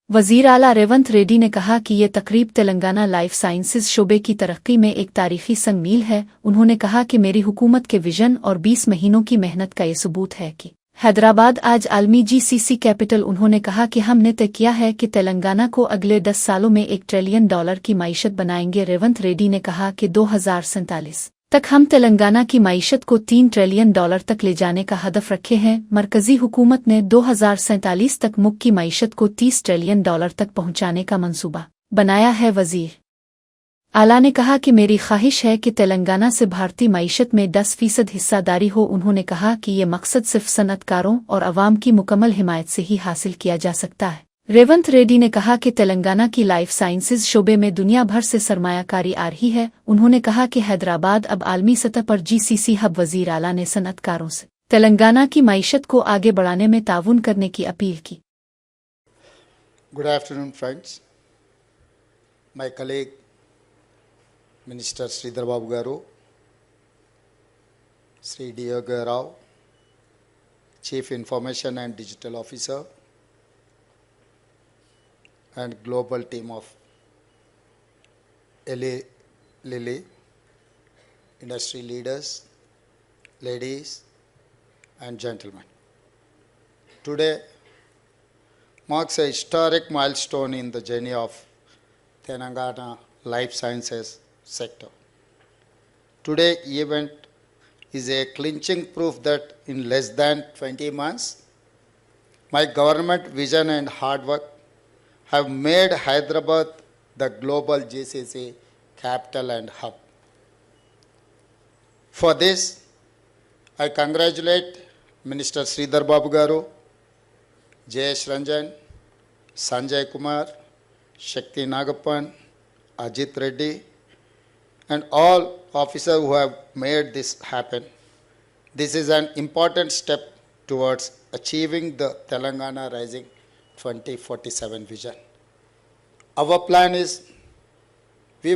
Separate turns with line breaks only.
वज़ीर आला रेवंत रेड्डी ने कहा कि ये तकरीब तेलंगाना लाइफ साइंसेज शोबे की तरक्की में एक तारीखी संग मील है। उन्होंने कहा कि मेरी हुकूमत के विजन और 20 महीनों की मेहनत का ये सबूत है कि हैदराबाद आज आलमी जीसीसी कैपिटल। उन्होंने कहा कि हमने तय किया है कि तेलंगाना को अगले 10 सालों में $1 ट्रिलियन की मईशत बनाएंगे। रेवंत रेड्डी ने कहा कि 2047 तक हम तेलंगाना की मईशत को $3 ट्रिलियन तक ले जाने का हदफ रखे हैं। मरकजी हुकूमत ने 2047 तक मुल्क की मईशत को $30 ट्रिलियन तक पहुंचाने का मंसूबा बनाया है। वज़ीर आला ने कहा कि मेरी ख्वाहिश है कि तेलंगाना से भारतीय मईशत में 10% हिस्सादारी हो। उन्होंने कहा कि ये मकसद सिर्फ सनअतकारों और अवाम की मुकम्मल हिमायत से ही हासिल किया जा सकता है। रेवंत रेड्डी ने कहा कि तेलंगाना की लाइफ साइंसेज शोबे में दुनिया भर से सरमायाकारी आ रही है। उन्होंने कहा कि हैदराबाद अब आलमी सतह पर जीसीसी हब। वज़ीर आला ने सनअतकारों से तेलंगाना की मईशत को आगे बढ़ाने में ताउन करने की अपील की।
Good afternoon, friends. My colleague, Minister Sridhar Babu Garu, Sri D.O. Rao, Chief Information and Digital Officer, and global team of Lily, industry leaders, ladies and gentlemen. Today marks a historic milestone in the journey of Telangana life sciences sector. Today's event is a clinching proof that in less than 20 months, my government vision and hard work have made Hyderabad the global GCC capital and hub. For this, I congratulate Minister Sridhar Babu Garu, Jayesh Ranjan, Sanjay Kumar, Shakti Nagappan, Ajit Reddy, and all officers who have made this happen. This is an important step towards achieving the Telangana Rising 2047 vision. Our plan is